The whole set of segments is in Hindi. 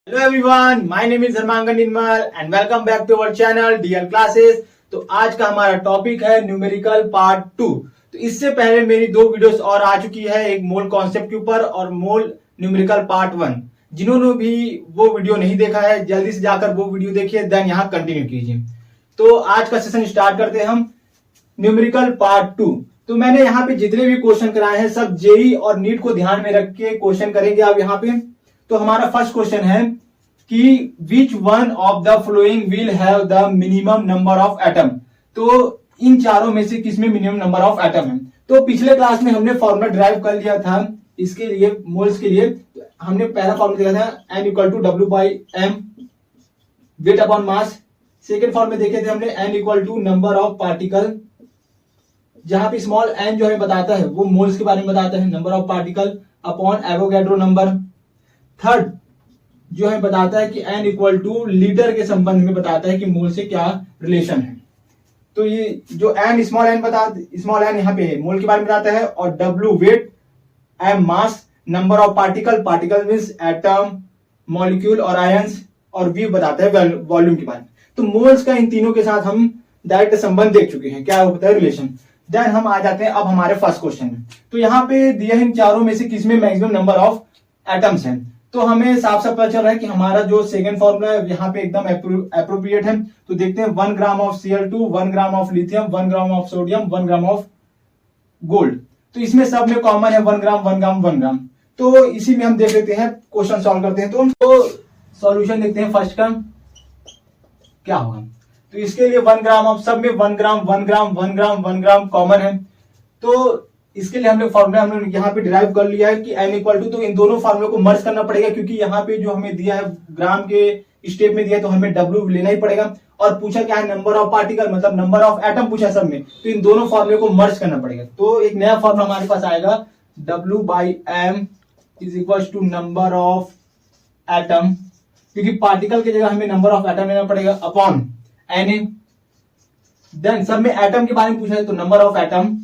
Hello everyone, my name is Dharmangan Nirmal and welcome back to our channel DL classes. तो आज का हमारा टॉपिक है न्यूमेरिकल पार्ट 2। तो इससे पहले मेरी दो वीडियोस और आ चुकी है, एक मोल कॉन्सेप्ट के ऊपर और मोल न्यूमेरिकल पार्ट 1। जिन्होंने भी वो वीडियो नहीं देखा है जल्दी से जाकर वो वीडियो देखिए, देन यहाँ कंटिन्यू कीजिए। तो आज का सेशन स्टार्ट करते हैं हम न्यूमेरिकल पार्ट 2। तो मैंने यहाँ पे जितने भी क्वेश्चन कराए हैं सब जेई और नीट को ध्यान में रख के क्वेश्चन करेंगे आप यहाँ पे। तो हमारा फर्स्ट क्वेश्चन है कि which one of the flowing will have the minimum number of atom. तो इन चारों में से किसमें मिनिमम नंबर ऑफ एटम है। तो पिछले क्लास में हमने फॉर्मूला ड्राइव कर लिया था इसके लिए, मोल्स के लिए। हमने पहला फॉर्मूला देखा था n equal to W by M weight upon mass. Second form में देखे थे हमने n equal to number of particle, जहां पे स्मॉल n जो हमें बताता है वो मोल्स के बारे में बताता है, number of particle upon Avogadro number. Third जो हमें बताता है कि n इक्वल टू लीटर के संबंध में बताता है कि मोल से क्या रिलेशन है। तो ये जो n स्मॉल n यहाँ पे है मोल के बारे में बताता है, और w weight, m mass, number of particle means atom, molecule और आयंस, और v बताता है वॉल्यूम के बारे में। तो मोल्स का इन तीनों के साथ हम डायरेक्ट संबंध देख चुके हैं, क्या होता है रिलेशन। देन हम आ जाते हैं अब हमारे फर्स्ट क्वेश्चन में। तो यहाँ पे दिया है इन चारों में से किसमें मैक्सिमम नंबर ऑफ एटम्स हैं। तो हमें साफ साफ पता चल रहा है कि हमारा जो सेकंड फॉर्मूला है यहाँ पे एकदम एप्रोप्रिएट है। तो देखते हैं 1 gram of Cl2, 1 gram of lithium, 1 gram of sodium, 1 gram of gold. तो इसमें सब में कॉमन है 1 ग्राम 1 ग्राम 1 ग्राम। तो इसी में हम देख लेते हैं, क्वेश्चन सॉल्व करते हैं। तो सॉल्यूशन देखते हैं फर्स्ट का क्या होगा। तो इसके लिए 1 ग्राम ऑफ, सब में 1 ग्राम 1 ग्राम 1 ग्राम 1 ग्राम कॉमन है। तो इसके लिए हमने फॉर्मूला हमने यहाँ पे डिराइव कर लिया है कि n इक्वल टू, तो इन दोनों फॉर्मूले को मर्ज करना पड़ेगा क्योंकि यहाँ पे जो हमें दिया है ग्राम के स्टेप में दिया है तो हमें w लेना ही पड़ेगा। और पूछा क्या है नंबर ऑफ पार्टिकल, मतलब नंबर ऑफ एटम पूछा सब में, तो इन दोनों फॉर्मूले को मर्ज करना पड़ेगा। तो एक नया फॉर्मूला हमारे पास आएगा w by M is equal to number of atom, क्योंकि पार्टिकल की जगह हमें नंबर ऑफ एटम लेना पड़ेगा, अपॉन Na। देन सब में एटम के बारे में पूछा है तो number of atom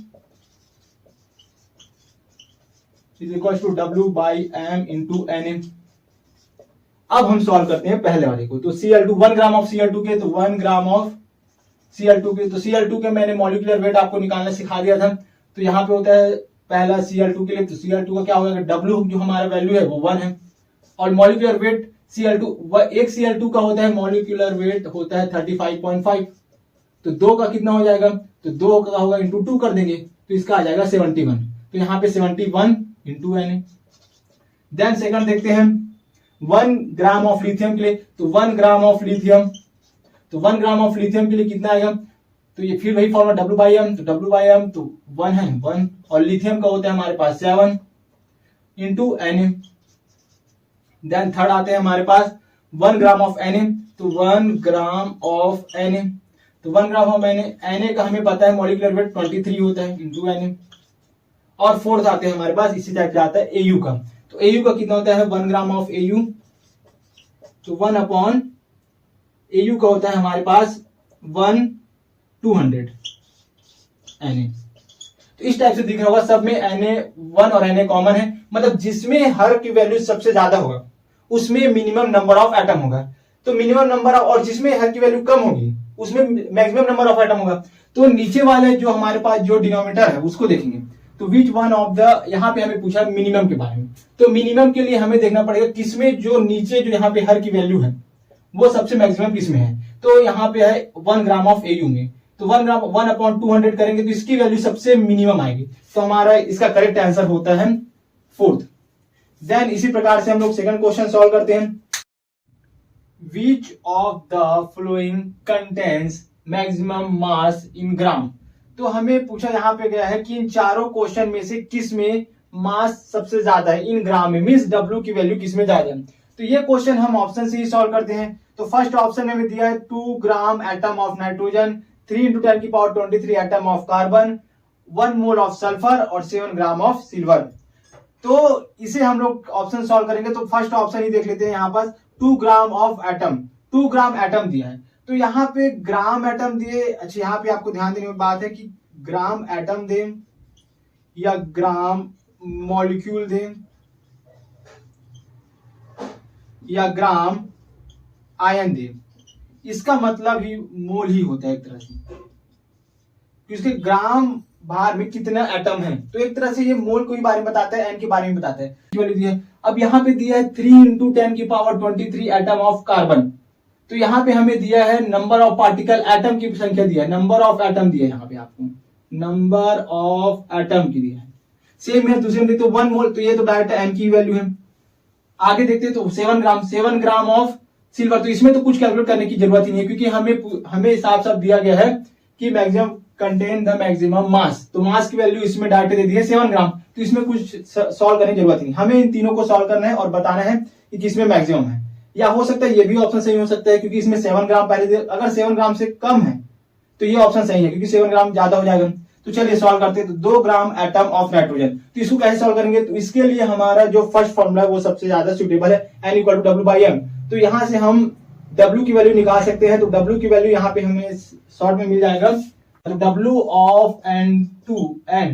is equal to W by M into Na। अब हम सॉल्व करते हैं पहले वाले को। तो Cl2 1 ग्राम ऑफ Cl2 के, तो 1 ग्राम ऑफ Cl2 के, तो Cl2 के मैंने मॉलिक्यूलर वेट आपको निकालना सिखा दिया था। तो यहाँ पे होता है पहला Cl2 के लिए, तो Cl2 का क्या होगा, W जो हमारा वैल्यू है वो 1 है, और मॉलिक्यूलर वेट Cl2 एक Cl2 का होता है मॉलिक्यूलर वेट होता है 35.5। तो 2 का कितना हो जाएगा, तो 2 का होगा इंटू 2 कर देंगे तो इसका आ जाएगा 71। तो यहाँ पे 71 इंटू Na। देन सेकंड देखते हैं 1 ग्राम ऑफ लिथियम के लिए। तो 1 ग्राम ऑफ लिथियम, तो 1 ग्राम ऑफ लिथियम के लिए कितना आएगा, तो ये फिर वही फॉर्मूला W बाई एम, तो W बाई एम तो 1 है 1, और लिथियम का होता है हमारे पास 7 इंटू Na। देन थर्ड आते हैं हमारे पास 1 ग्राम ऑफ Na, तो 1 ग्राम ऑफ Na, तो 1 ग्राम ऑफ Na का हमें पता है मॉलिक्यूलर वेट 23 होता है इंटू Na। और फोर्थ आते हैं हमारे पास इसी टाइप से आता है Au का। तो Au का कितना होता है 1 ग्राम ऑफ Au, तो 1 अपॉन Au का होता है हमारे पास 1/200 Na। तो इस टाइप से दिख रहा होगा, सब में Na 1 और Na कॉमन है, मतलब जिसमें हर की वैल्यू सबसे ज्यादा होगा उसमें मिनिमम नंबर ऑफ एटम होगा। तो मिनिमम नंबर और जिसमें हर की वैल्यू कम होगी उसमें मैक्सिमम नंबर ऑफ एटम होगा। तो नीचे वाले जो हमारे पास जो डिनोमिनेटर है उसको देखेंगे। तो विच वन ऑफ द, यहाँ पे हमें पूछा मिनिमम के बारे में। तो मिनिमम के लिए हमें देखना पड़ेगा किसमें जो नीचे जो यहाँ पे हर की वैल्यू है वो सबसे मैक्सिमम किसमें है। तो यहाँ पे है 1 ग्राम ऑफ Au में, तो 1 ग्राम 1/200 करेंगे तो इसकी वैल्यू सबसे मिनिमम आएगी। तो हमारा इसका करेक्ट आंसर होता है फोर्थ। देन इसी प्रकार से हम लोग सेकंड क्वेश्चन सॉल्व करते हैं। Which of the following contains maximum mass in gram. तो हमें पूछा यहाँ पे गया है कि इन चारों क्वेश्चन में से किस में मास सबसे ज्यादा है इन ग्राम में, मींस W की वैल्यू किस में ज्यादा है। तो ये क्वेश्चन हम ऑप्शन से ही सॉल्व करते हैं। तो फर्स्ट ऑप्शन में हमें दिया है 2 gram atom of nitrogen, 3 × 10⁻23 atom of carbon, 1 mole of sulphur और 7 ग्राम ऑफ सिल्वर। तो इसे हम लोग ऑप्शन सॉल्व करेंगे। तो फर्स्ट ऑप्शन ही देख लेते हैं, यहाँ पास 2 gram of atom, 2 gram atom दिया है। तो यहाँ पे ग्राम एटम दिए, अच्छा यहाँ पे आपको ध्यान देने की बात है कि ग्राम एटम दें या ग्राम मॉलिक्यूल दें। या ग्राम आयन दे। इसका मतलब ही मोल ही होता है एक तरह से, क्योंकि ग्राम भार में कितना एटम है, तो एक तरह से ये मोल को ही बारे में बताता है, एन के बारे में बताता है। अब यहाँ पे दिया है 3 × 10⁻23 एटम ऑफ कार्बन। तो यहाँ पे हमें दिया है नंबर ऑफ पार्टिकल, एटम की संख्या दिया है, नंबर ऑफ एटम दिया है, यहाँ पे आपको नंबर ऑफ एटम की दिया है। सेम है दूसरे में देखते 1 मोल, तो ये तो डायरेक्ट एन की वैल्यू है। आगे देखते तो 7 ग्राम ऑफ सिल्वर। तो इसमें तो कुछ कैलकुलेट करने की जरूरत ही नहीं है, क्योंकि हमें साफ दिया गया है कि मैक्सिमम कंटेन द मैक्सिमम मास। तो मास की वैल्यू इसमें डायरेक्ट दे दी है 7 ग्राम। तो इसमें कुछ सॉल्व करने की जरूरत नहीं, हमें इन तीनों को सॉल्व करना है और बताना है कि किसमें मैक्सिमम है। या हो सकता है ये भी ऑप्शन सही हो सकता है, क्योंकि इसमें 7 ग्राम पहले दे, अगर 7 ग्राम से कम है तो ये ऑप्शन सही है, क्योंकि 7 ग्राम ज्यादा हो जाएगा। तो चलिए सॉल्व करते हैं। तो 2 ग्राम एटम ऑफ नाइट्रोजन, तो इसको कैसे सॉल्व करेंगे? तो इसके लिए हमारा जो फर्स्ट फॉर्मूला है वो सबसे ज्यादा सुटेबल है, N = W/m। तो यहां से हम W की वैल्यू निकाल सकते हैं। तो W की वैल्यू यहाँ पे हमें शॉर्ट में मिल जाएगा, तो W ऑफ N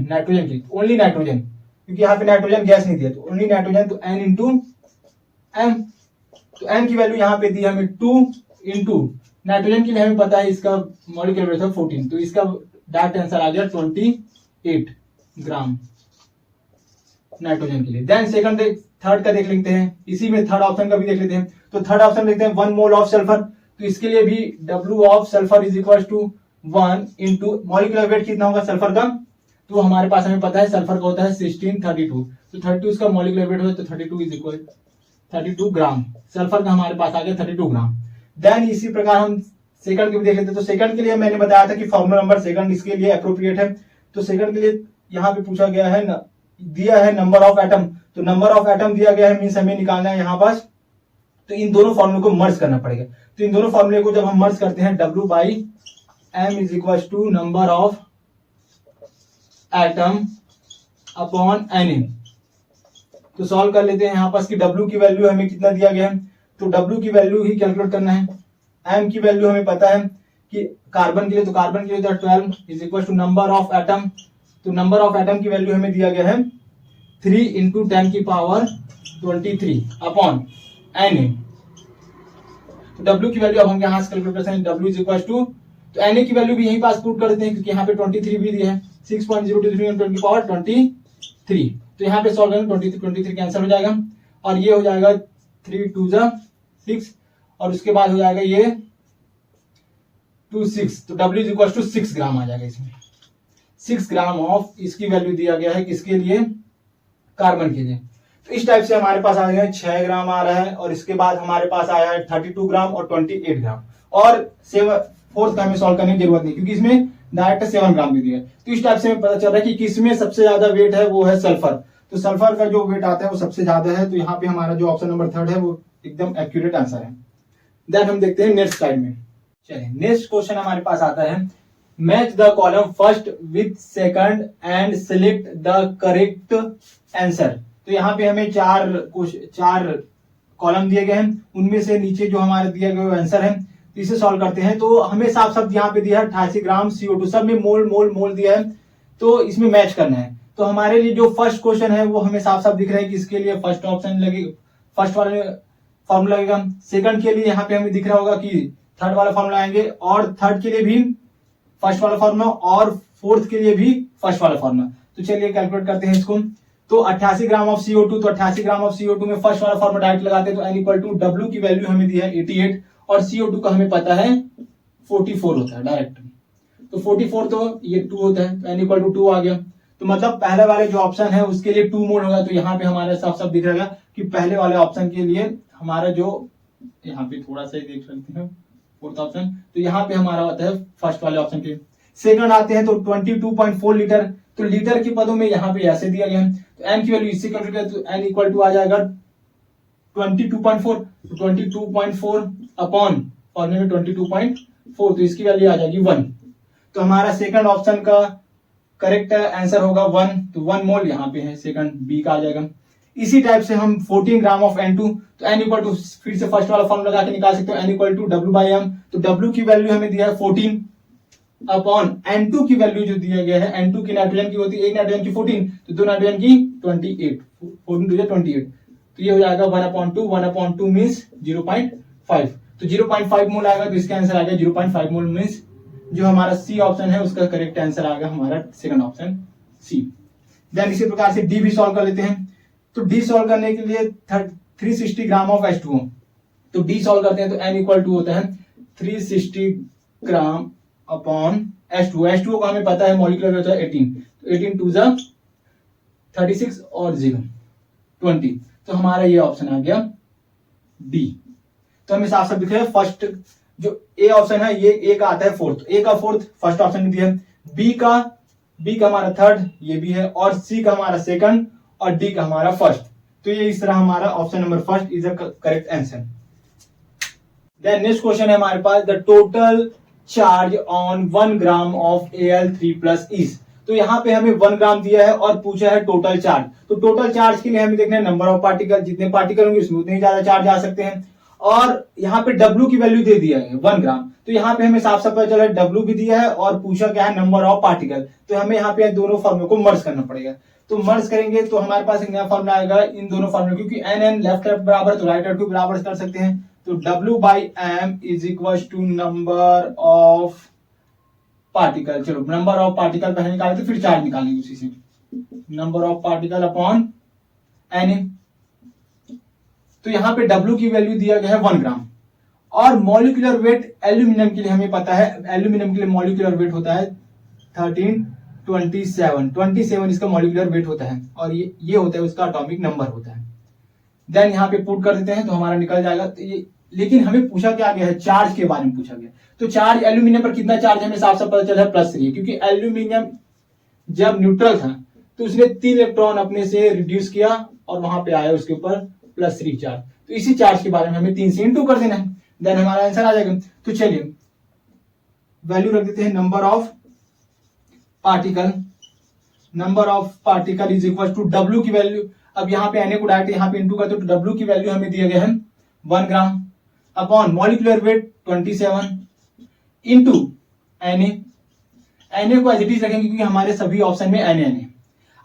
नाइट्रोजन की, ओनली नाइट्रोजन, क्योंकि यहाँ पे नाइट्रोजन गैस नहीं दिया, तो ओनली नाइट्रोजन, तो N × M। तो N की वैल्यू यहाँ पे दी हमें 2 × नाइट्रोजन के लिए हमें पता है इसका मॉलिक्यूलर वेट है 14, तो इसका डायरेक्ट आंसर आ गया 28 ग्राम नाइट्रोजन के लिए। देन थर्ड का देख लेते हैं, इसी में थर्ड ऑप्शन का भी देख लेते हैं। तो थर्ड ऑप्शन देखते हैं 1 मोल ऑफ सल्फर। तो इसके लिए भी W of sulphur is equal to 1 × molecular weight कितना होगा सल्फर का, तो हमारे पास हमें पता है सल्फर का होता है 1632। तो 32 का मॉलिक्यूलर वेट होता है, तो 32 इज इक्वल 32 ग्राम। सल्फर का हमारे पास आ गया 32 ग्राम। देन इसी प्रकार हम सेकंड के भी देख लेते हैं। तो सेकंड के लिए मैंने बताया था कि फॉर्मूला नंबर सेकंड इसके लिए अप्रोप्रिएट है। तो सेकंड के लिए यहाँ पे पूछा गया है, दिया है नंबर ऑफ एटम। तो नंबर ऑफ एटम दिया गया है, मींस हमें निकालना है यहाँ पास। तो इन दोनों फॉर्मूले को मर्ज करना पड़ेगा। तो इन दोनों फॉर्मूले को जब हम मर्ज करते हैं, W/m is equal to number of atom upon N। तो सॉल्व कर लेते हैं यहाँ पास कि W की वैल्यू हमें कितना दिया गया है, तो W की वैल्यू ही कैलकुलेट करना है। M की वैल्यू हमें पता है कि कार्बन के लिए, तो कार्बन के लिए 12 is equal to number of atom. तो नंबर ऑफ एटम की वैल्यू हमें दिया गया है 3 × 10⁻23 अपॉन Na। तो W की वैल्यू अब हम यहाँ से कैलकुलेट करते हैं, W इज इक्वल टू, तो Na की वैल्यू भी यहीं पास पुट कर देते हैं, क्योंकि यहाँ पे 23 भी दिया है, 6.023 × 10⁻23। तो यहाँ पे सॉल्व करेंगे 23 कैंसिल हो जाएगा, और ये हो जाएगा 3 × 2 = 6, और उसके बाद हो जाएगा ये 26। तो W इज इक्वल टू 6 ग्राम आ जाएगा इसमें। 6 ग्राम ऑफ इसकी वैल्यू दिया गया है, किसके लिए? कार्बन के लिए। तो इस टाइप से हमारे पास आ गया 6 ग्राम आ रहा है, और इसके बाद हमारे पास आया है 32 ग्राम और 28 ग्राम। और 4th का हमें सॉल्व करने की जरूरत नहीं, क्योंकि इसमें डायरेक्ट 7 ग्राम भी दिया है। तो इस टाइप से हमें पता चल रहा है कि किसमें सबसे ज्यादा वेट है, वो है सल्फर। तो सल्फर का जो वेट आता है वो सबसे ज्यादा है। तो यहाँ पे हमारा जो ऑप्शन नंबर 3 है वो एकदम एक्यूरेट आंसर है। देन हम देखते हैं नेक्स्ट स्लाइड में। चलिए नेक्स्ट क्वेश्चन हमारे पास आता है, match the column first with second and select the correct answer. तो यहाँ पे हमें चार कॉलम दिए गए हैं, उनमें से नीचे जो हमारे दिया गया आंसर है, तो इसे सॉल्व करते हैं। तो हमें साफ साफ यहाँ पे दिया है 88 ग्राम CO2, सब में मोल मोल मोल दिया है, तो इसमें मैच करना है। तो हमारे लिए जो फर्स्ट क्वेश्चन है वो हमें साफ साफ दिख रहा है कि इसके लिए फर्स्ट ऑप्शन लगेगा, फर्स्ट वाले फॉर्मूला लगेगा। सेकंड के लिए यहाँ पे हमें दिख रहा होगा कि थर्ड वाला फॉर्मूला आएंगे, और थर्ड के लिए भी फर्स्ट वाला फॉर्मूला, और फोर्थ के लिए भी फर्स्ट वाला फॉर्मूला। तो चलिए कैलकुलेट करते हैं इसको। तो 88 ग्राम ऑफ CO2, तो 88 ग्राम ऑफ CO2 में फर्स्ट वाला फॉर्मूला डायरेक्ट लगाते हैं। तो N = W की वैल्यू हमें दी है 88, और CO2 का हमें पता है 44 होता है डायरेक्ट। तो 44 तो ये 2 होता है, तो N = 2 आ गया। तो मतलब पहले वाले जो ऑप्शन है उसके लिए 2 मोल होगा। तो यहाँ पे हमारे साफ साफ दिख रहा है कि पहले वाले ऑप्शन के लिए हमारा जो, यहाँ पे थोड़ा सा ही देख सकते हैं, फोर्थ ऑप्शन, तो यहाँ पे हमारा होता है फर्स्ट वाले ऑप्शन के। सेकंड आते हैं तो 22.4 लीटर, तो लीटर के पदों में यहाँ पे ऐसे दिया गया है। तो N की वैल्यू इससे कैलकुलेट करें, तो N = आ जाएगा 22.4, तो 22.4 अपॉन फॉर्मूले में 22.4, तो इसकी वैल्यू आ जाएगी 1। तो हमारा सेकंड ऑप्शन का करेक्ट आंसर होगा 1, तो 1 मोल यहाँ पे है, सेकंड बी का आ जाएगा। इसी टाइप से हम 14 ग्राम ऑफ N2, तो N = फिर से फर्स्ट वाला फॉर्मूला लगा के निकाल सकते हो, N = W/m। तो W की वैल्यू हमें दिया है 14 अपॉन N2 की वैल्यू जो दिया गया है, N2 की नाइट्रोजन की होती है, एक नाइट्रोजन की 14, तो 2 नाइट्रोजन की 28, 14 × 28। तो तो ये हो जाएगा 1/2, 1/2 मीन्स 0.5, तो 0.5 मोल आएगा, तो इसका आंसर आ गया 0.5 मोल मीन्स जो हमारा सी ऑप्शन है उसका करेक्ट आंसर आ गया हमारा सेकंड ऑप्शन सी। देन इसी प्रकार से डी भी सॉल्व कर लेते हैं। तो डी सॉल्व करने के लिए 360 ग्राम ऑफ H2O, तो डी सॉल्व करते हैं तो n इक्वल टू होता है 360 ग्राम अपॉन H2O। H2O को हमें पता है मॉलिक्यूलर वेट होता है 18, तो 18 टू जा 36 और 0 20, तो हमारा ये ऑप्शन आ गया डी। तो हमें साफ साफ दिख रहा है फर्स्ट जो ए ऑप्शन है ये ए का आता है फोर्थ, ए का फोर्थ फर्स्ट ऑप्शन में दिया है, बी का हमारा थर्ड ये भी है, और सी का हमारा सेकंड और डी का हमारा फर्स्ट। तो ये इस तरह हमारा option number first is the correct answer. Then next question है हमारे पास the total charge on 1 gram of Al3+ is. तो यहाँ पे हमें 1 ग्राम दिया है और पूछा है टोटल चार्ज। तो टोटल चार्ज के लिए हमें देखना है नंबर ऑफ पार्टिकल, जितने पार्टिकल होंगे उसमें उतने ही ज्यादा चार्ज आ सकते हैं, और यहाँ पे W की वैल्यू दे दिया है 1 ग्राम। तो यहाँ पे हमें साफ साफ पता चला W भी दिया है और पूछा क्या है नंबर ऑफ पार्टिकल, तो हमें यहाँ पे दोनों फॉर्मूले को मर्ज करना पड़ेगा। तो मर्ज करेंगे तो हमारे पास एक नया फॉर्मूला आएगा इन दोनों फॉर्मूले, क्योंकि n लेफ्ट बराबर तो राइट को बराबर कर सकते हैं। तो W/m is equal to number of particle, चलो नंबर ऑफ पार्टिकल पहले निकाले थे फिर चार्ज निकालेंगे उसी से, number of particle upon Na। तो यहाँ पे W की वैल्यू दिया गया है 1 ग्राम, और मॉलिक्यूलर वेट एल्यूमिनियम के लिए हमें पता है, एल्यूमिनियम के लिए मॉलिक्यूलर वेट होता है 1327 इसका मॉलिक्यूलर वेट होता है, और ये होता है उसका एटॉमिक नंबर होता है। देन यहाँ पे पुट कर देते हैं तो हमारा निकल जाएगा। तो ये लेकिन हमें पूछा क्या गया है, चार्ज के बारे में पूछा गया। तो चार्ज एल्यूमिनियम पर कितना चार्ज हमें साफ साफ पता चला है +3, क्योंकि एल्यूमिनियम जब न्यूट्रल था तो उसने 3 इलेक्ट्रॉन अपने से रिड्यूस किया और वहां पे आया उसके ऊपर +3 चार्ज। तो इसी चार्ज के बारे में हमें 3 से इंटू कर देना है, देन हमारा आंसर आ जाएगा। तो चलिए वैल्यू रख देते हैं number of particle is equal to W की वैल्यू। अब यहाँ पे Na को डायरेक्ट यहाँ पे इंटू करते तो W की वैल्यू हमें दिया गया है 1 ग्राम upon molecular weight 27 into Na को एज इट इज रखेंगे क्योंकि हमारे सभी ऑप्शन में Na।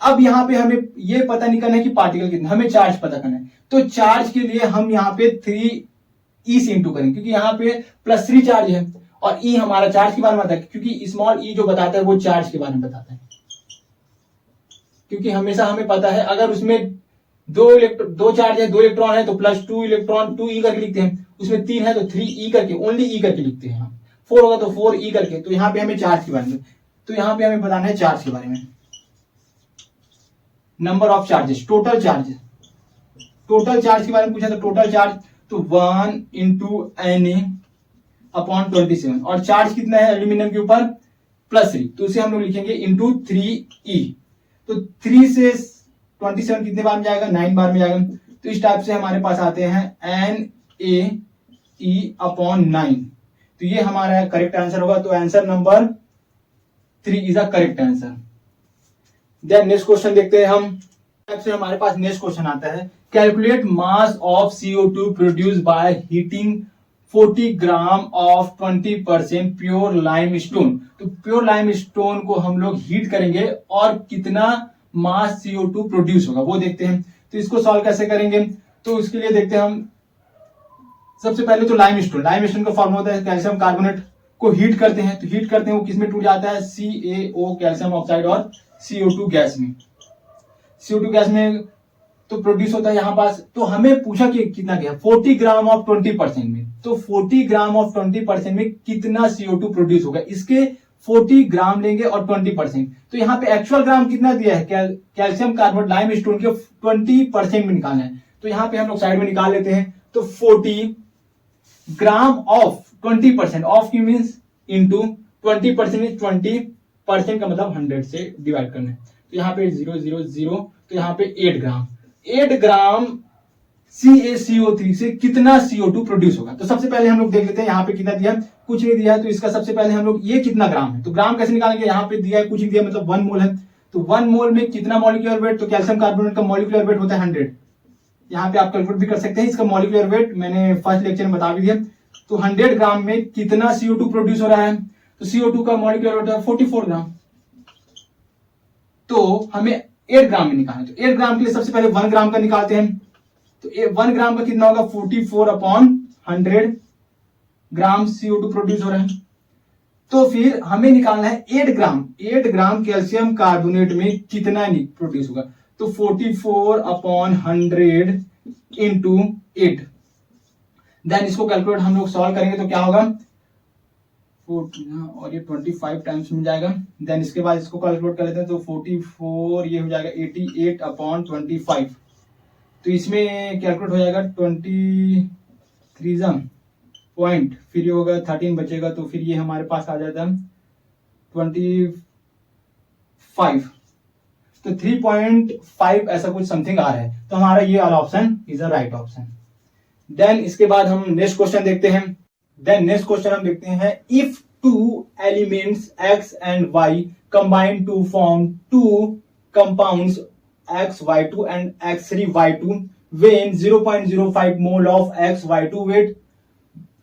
अब यहाँ पे हमें ये पता नहीं करना है कि पार्टिकल कितना, हमें चार्ज पता करना है। तो चार्ज के लिए हम यहाँ पे 3e से इंटू करेंगे, क्योंकि यहाँ पे +3 चार्ज है और e हमारा चार्ज के बारे में बताता है, क्योंकि स्मॉल e जो बताता है वो चार्ज के बारे में बताता है। क्योंकि हमेशा हमें पता है अगर उसमें दो चार्ज है, 2 इलेक्ट्रॉन है तो +2 इलेक्ट्रॉन 2e करके लिखते हैं, उसमें 3 है तो 3e करके, ओनली e करके लिखते हैं। 4 होगा तो 4e करके। तो यहाँ पे हमें चार्ज के बारे में, तो यहाँ पे हमें बताना है चार्ज के बारे में, number of charges, total charge के बारे में पूछा। तो टोटल चार्ज तो 1 इंटू Na अपॉन 27, और चार्ज कितना है एल्यूमिनियम के ऊपर +3, तो उसे हम लोग लिखेंगे इंटू 3e। तो 3 से 27 कितने बार में जाएगा, 9 बार में जाएगा। तो इस टाइप से हमारे पास आते हैं NaE अपॉन 9। तो ये हमारा करेक्ट आंसर होगा। तो answer number 3 is a correct answer. Then next question देखते हैं हम। से हमारे पास नेक्स्ट क्वेश्चन आता है calculate mass of CO2 produce by heating 40 gram of 20% pure lime stone. तो प्योर लाइम स्टोन को हम लोग हीट करेंगे और कितना मास CO2 प्रोड्यूस होगा वो देखते हैं। तो इसको सॉल्व कैसे करेंगे, तो उसके लिए देखते हैं हम सबसे पहले तो लाइम स्टोन का फॉर्मूला होता है कैल्शियम कार्बोनेट को हीट करते हैं। तो हीट करते हैं वो किसमें टूट जाता है, CaO कैल्शियम ऑक्साइड और CO2 गैस में। CO2 गैस में तो प्रोड्यूस होता है यहाँ पास। तो हमें पूछा कि कितना गया 40 ग्राम ऑफ 20% में। तो 40 ग्राम ऑफ 20% में कितना CO2 प्रोड्यूस होगा, इसके 40 ग्राम लेंगे और 20%। तो यहाँ पे एक्चुअल ग्राम कितना दिया है, कैल्शियम कार्बोनेट लाइम स्टोन के 20% में निकालना है। तो यहाँ पे हम लोग साइड में निकाल लेते हैं। तो 40 ग्राम ऑफ 20%, ऑफ की मीन्स इंटू 20% मीन्स 20% का मतलब 100 से डिवाइड करना है। तो यहाँ पे 0 0 0, तो यहाँ पे 8 ग्राम CaCO3 से कितना CO2 प्रोड्यूस होगा। तो सबसे पहले हम लोग देख लेते हैं यहाँ पे कितना दिया, कुछ नहीं दिया है। तो इसका सबसे पहले हम लोग ये कितना ग्राम है, तो ग्राम कैसे निकालेंगे, यहाँ पे दिया है कुछ नहीं दिया, मतलब 1 मोल है। तो 1 मोल में कितना मॉलिक्यूलर वेट, तो कैल्शियम कार्बोनेट का मॉलिक्यूलर वेट होता है 100। यहाँ पे आप कैलकुलेट भी कर सकते हैं, इसका मॉलिक्यूलर वेट मैंने फर्स्ट लेक्चर में बता भी दिया। तो 100 ग्राम में कितना CO2 प्रोड्यूस हो रहा है, तो CO2 का मॉलिक्यूलर वेट है 44 ग्राम। तो हमें 8 ग्राम में निकालना है। तो 8 ग्राम के लिए सबसे पहले 1 ग्राम का निकालते हैं। तो 1 ग्राम का कितना होगा 44/100 ग्राम CO2 प्रोड्यूस हो रहा है। तो फिर हमें निकालना है 8 ग्राम कैल्शियम कार्बोनेट में कितना प्रोड्यूस होगा। तो 44/100 इंटू 8, देन इसको कैलकुलेट हम लोग सॉल्व करेंगे तो क्या होगा 14 और ये 25 टाइम्स मिल जाएगा। देन इसके बाद इसको कैलकुलेट कर लेते हैं तो 44 ये हो जाएगा 88/25। तो इसमें कैलकुलेट हो जाएगा 23 पॉइंट, फिर ये होगा 13 बचेगा, तो फिर ये हमारे पास आ जाता है 25। तो 3.5 ऐसा कुछ समथिंग आ रहा है। तो हमारा ये वाला option is a right option. Then इसके बाद हम नेक्स्ट क्वेश्चन देखते हैं। नेक्स्ट क्वेश्चन हम देखते हैं, if two elements x and y combine to form two compounds XY2 and X3Y2 when 0.05 mole of XY2 weight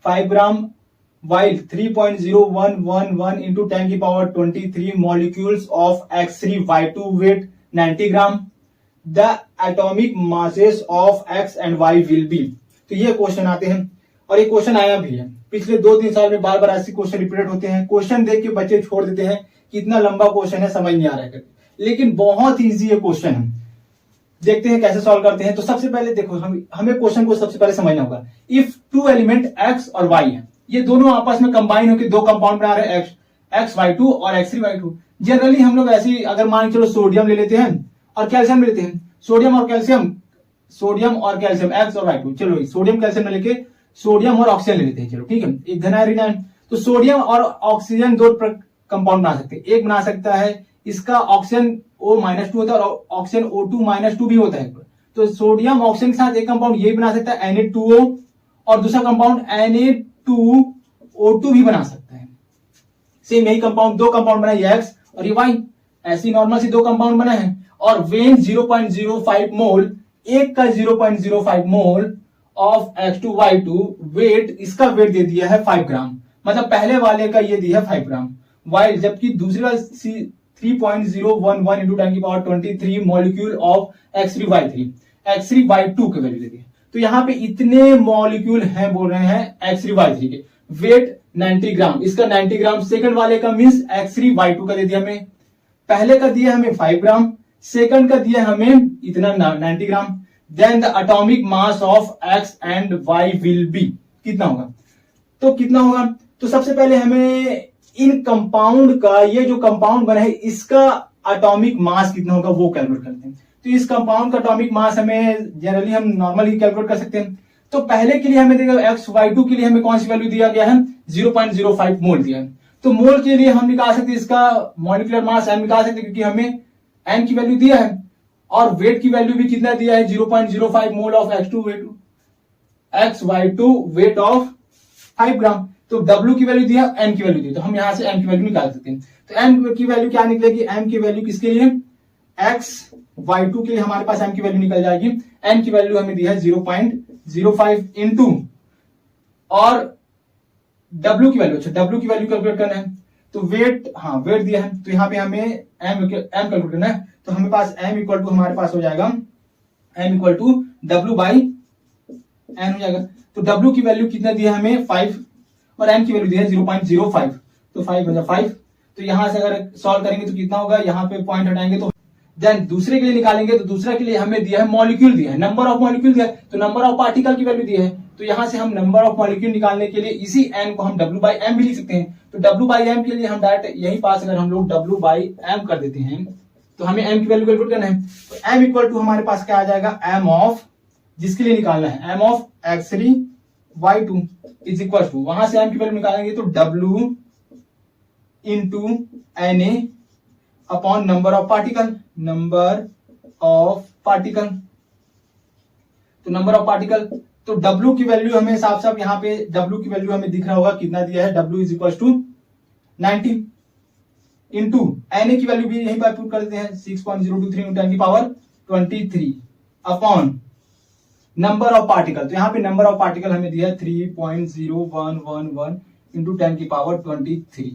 5 gram while 3.0111 into 10 की power 23 molecules of X3Y2 weight 90 gram, the atomic masses of X and Y will be। तो ये क्वेश्चन आते हैं और ये क्वेश्चन आया भी है पिछले 2-3 साल में, बार बार ऐसे क्वेश्चन रिपीट होते हैं। क्वेश्चन देख के बच्चे छोड़ देते हैं कि इतना लंबा क्वेश्चन है समझ नहीं आ रहा है, लेकिन बहुत इजी ये क्वेश्चन है। देखते हैं कैसे सॉल्व करते हैं। तो सबसे पहले देखो हमें क्वेश्चन को सबसे पहले समझना होगा। इफ टू एलिमेंट x और y है, ये दोनों आपस में कंबाइन होकर दो कंपाउंड बना रहे हैं XY2 और X3Y2। जनरली हम लोग ऐसे ही अगर मान के चलो सोडियम ले लेते हैं और कैल्शियम ले लेते हैं, सोडियम और कैल्शियम X और Y2, चलो सोडियम कैल्शियम में लेके सोडियम और ऑक्सीजन ले लेते हैं। चलो ठीक है, एक धन है ऋण। तो सोडियम और ऑक्सीजन दो कंपाउंड बना सकते हैं। एक बना सकता है इसका ऑक्सीजन O-2 होता है और ऑक्सीजन O2-2 भी होता है। तो सोडियम ऑक्सीजन के साथ एक कंपाउंड ये बना सकता है Na2O, और दूसरा कंपाउंड Na2O2 भी बना सकता है। सेम यही कंपाउंड, दो कंपाउंड बना है X और ये Y, ऐसी नॉर्मल सी दो कंपाउंड बना है। और वेन 0.05 मोल, एक का 0.05 मोल ऑफ X2Y2 वेट, इसका वेट दे दिया है 5 ग्राम, मतलब पहले वाले का ये दिया है 5 ग्राम, वाइल जबकि दूसरे वाले 3.011 इंटू 10 की पावर 23 मॉलिक्यूल ऑफ X3Y2 के वैल्यू दे दी। तो यहाँ पे इतने मॉलिक्यूल हैं बोल रहे हैं X3Y3 के, वेट 90 ग्राम, इसका 90 ग्राम, सेकंड वाले का मींस X3Y2 का दे दिया हमें, पहले का दिया हमें 5 ग्राम, सेकंड का दिया हमें इतना 90 gram. Then the atomic mass of X and Y will be, कितना होगा? तो कितना होगा, तो सबसे पहले हमें इन कंपाउंड का, ये जो कंपाउंड बना है इसका एटॉमिक मास कितना होगा वो कैलकुलेट करते हैं। तो इस कंपाउंड का एटॉमिक मास हमें जनरली हम नॉर्मली कैलकुलेट कर सकते हैं। तो पहले के लिए हमें देखो XY2 के लिए हमें कौन सी वैल्यू दिया गया है, 0.05 मोल दिया है। तो मोल के लिए हम निकाल सकते हैं इसका मॉलिक्यूलर मास m निकाल सकते हैं, क्योंकि हमें n की वैल्यू दिया है, और वेट की वैल्यू भी कितना दिया है 0.05 mole of XY2 weight of 5 ग्राम। तो W की वैल्यू दिया, n की वैल्यू दी, तो हम यहां से m की वैल्यू निकाल सकते हैं। तो m की वैल्यू क्या निकलेगी, m की वैल्यू किसके लिए, XY2 के लिए हमारे पास m की वैल्यू निकल जाएगी। n की वैल्यू हमें दी है 0.05 इंटू, और W की वैल्यू, अच्छा W की वैल्यू कैलकुलेट करना है, तो वेट, हाँ वेट दिया है, तो यहाँ पे हमें m कैलकुलेट करना है। तो हमें पास m इक्वल टू हमारे पास हो जाएगा m equal to W by n हो जाएगा। तो W की वैल्यू कितना दिया हमें 5, और n की वैल्यू दी है 0.05, तो 5 बजा 5। तो यहां से अगर सॉल्व करेंगे तो कितना होगा, यहाँ पे पॉइंट हटाएंगे तो देन दूसरे के लिए निकालेंगे, तो दूसरे के लिए हमें दिया है मॉलिक्यूल दिया है, नंबर ऑफ मॉलिक्यूल दिया है, तो नंबर ऑफ पार्टिकल की वैल्यू दी है। तो यहां से हम नंबर ऑफ मॉलिक्यूल निकालने के लिए इसी n को हम W बाई m भी लिख सकते हैं। तो W बाई m के लिए हम डायरेक्ट यही पास अगर हम लोग W बाई m कर देते हैं, तो हमें m की वैल्यू कैलकुलेट करना है। तो m इक्वल टू हमारे पास क्या आ जाएगा, m ऑफ, जिसके लिए निकालना है m of X3Y2 is equal to, वहां से m की वैल्यू निकालेंगे तो W into Na upon number of particle, तो नंबर ऑफ पार्टिकल, तो W की वैल्यू हमें साफ साफ यहाँ पे W की वैल्यू हमें दिख रहा होगा कितना दिया है, W is equal to 90 into Na की वैल्यू भी यहीं पर पुट कर देते हैं 6.023 इंटू 10 की power 23 upon number of particle, तो यहाँ पे नंबर ऑफ पार्टिकल हमें दिया है 3.0111 इंटू 10 की पावर 23।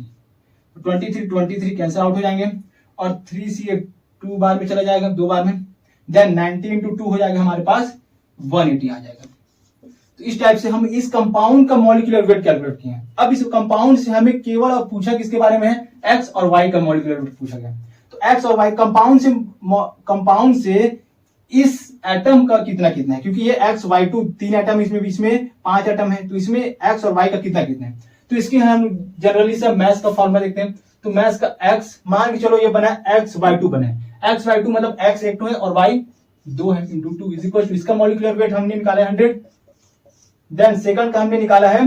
23 कैंसिल आउट हो जाएंगे, और 3 से 2 बार में चला जाएगा, 2 बार में, देन 90 इंटू 2 हो जाएगा हमारे पास 180 आ जाएगा। तो इस टाइप से हम इस कंपाउंड का मॉलिक्यूलर वेट कैलकुलेट किए हैं। अब इस कंपाउंड से हमें केवल पूछा किसके बारे में है, एक्स और वाई का मॉलिक्यूलर वेट पूछा गया। तो एक्स और वाई कंपाउंड से इस एटम का कितना कितना है, क्योंकि ये एक्स वाई टू 3 एटम इसमें 5 एटम है, तो इसमें एक्स और वाई का कितना कितना है। तो इसके हम जनरली से मैथ्स का फॉर्मूला देखते हैं। तो मैथ्स का एक्स मान के चलो ये बना एक्स वाई टू बना है, एक्स वाई टू मतलब एक्स 1 है और वाई 2 है, इंटू 2 इज इक्वल टू इसका मॉलिक्यूलर वेट हमने निकाला है 100। देन सेकंड का हमने निकाला है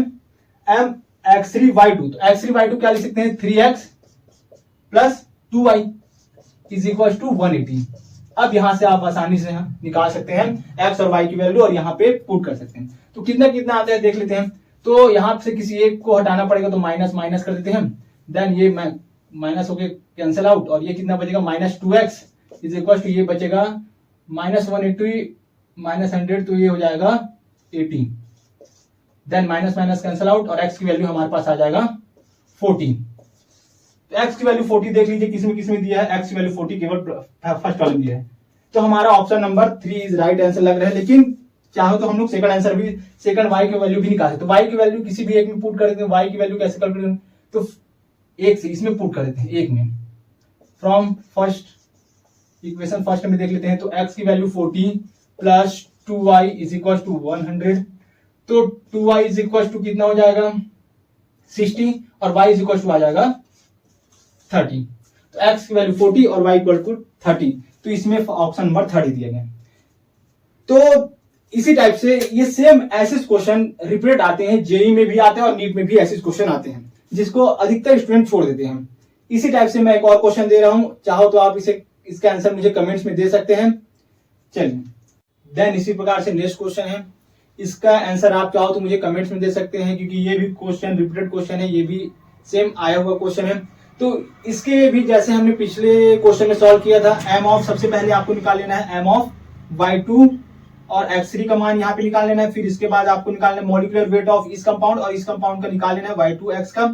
एम x3y2। तो x3y2 क्या लिख सकते हैं, 3x plus 2y is equal to 180। अब यहां से आप आसानी से निकाल सकते हैं x और y की वैल्यू और यहाँ पे पुट कर सकते हैं। तो कितना कितना आता है देख लेते हैं। तो यहां से किसी एक को हटाना पड़ेगा, तो माइनस माइनस कर देते हैं। देन ये माइनस होके कैंसिल आउट, और ये कितना बचेगा -2x इज इक्वल टू ये बचेगा -180 -100, तो ये हो जाएगा 80। Then minus minus cancel out और x की वैल्यू हमारे पास आ जाएगा 14। तो x की वैल्यू 40 देख लीजिए किसमें दिया है, x की वैल्यू 40 केवल फर्स्ट कॉलम दिया है। तो हमारा option number 3 is right answer लग रहा है। लेकिन चाहो तो हम लोग सेकंड आंसर भी, सेकंड y की वैल्यू भी निकाल सकते। तो y की वैल्यू किसी भी एक में पुट कर देते हैं। y की वैल्यू कैसे कैलकुलेट करें, तो एक से इसमें पुट कर देते हैं, एक में फ्रॉम फर्स्ट इक्वेशन फर्स्ट में देख लेते हैं। तो x की value 40 plus 2y is equal to 100। तो 2y इज इक्वल टू कितना हो जाएगा 60 और y इज इक्वल टू आ जाएगा 30। तो x की वैल्यू 40 और y इक्वल टू 30। तो इसमें ऑप्शन नंबर 30 दिया गया। तो इसी टाइप से ये सेम ऐसे क्वेश्चन रिपीट आते हैं, जेई में भी आते हैं और नीट में भी ऐसे क्वेश्चन आते हैं जिसको अधिकतर स्टूडेंट छोड़ देते हैं। इसी टाइप से मैं एक और क्वेश्चन दे रहा हूं, चाहो तो आप इसका आंसर मुझे कमेंट्स में दे सकते हैं। चलिए देन इसी प्रकार से नेक्स्ट क्वेश्चन है, इसका आंसर आप चाहो तो मुझे कमेंट्स में दे सकते हैं, क्योंकि ये भी क्वेश्चन रिपीटेड क्वेश्चन है, ये भी सेम आया हुआ क्वेश्चन है। तो इसके भी जैसे हमने पिछले क्वेश्चन में सॉल्व किया था, एम ऑफ सबसे पहले आपको निकाल लेना है एम ऑफ y2 और x3 का मान यहाँ पे निकाल लेना है। फिर इसके बाद आपको निकालना है मॉलिक्यूलर वेट ऑफ इस कंपाउंड और इस कंपाउंड का निकाल लेना है y2x का।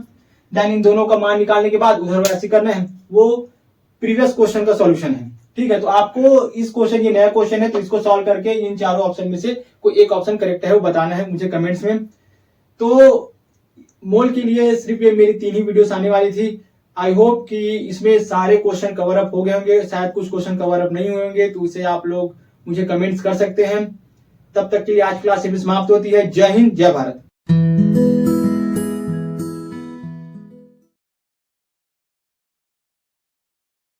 देन इन दोनों का मान निकालने के बाद उधर वैसे करना है, वो प्रीवियस क्वेश्चन का सॉल्यूशन है। ठीक है, तो आपको इस क्वेश्चन, ये नया क्वेश्चन है, तो इसको सॉल्व करके इन चारों ऑप्शन में से कोई एक ऑप्शन करेक्ट है वो बताना है मुझे कमेंट्स में। तो मोल के लिए सिर्फ ये मेरी 3 ही वीडियोस आने वाली थी। आई होप कि इसमें सारे क्वेश्चन कवर अप हो गए होंगे, शायद कुछ क्वेश्चन कवर अप नहीं हुए होंगे, तो उसे आप लोग मुझे कमेंट्स कर सकते हैं। तब तक के लिए आज क्लास समाप्त होती है। जय हिंद, जय भारत।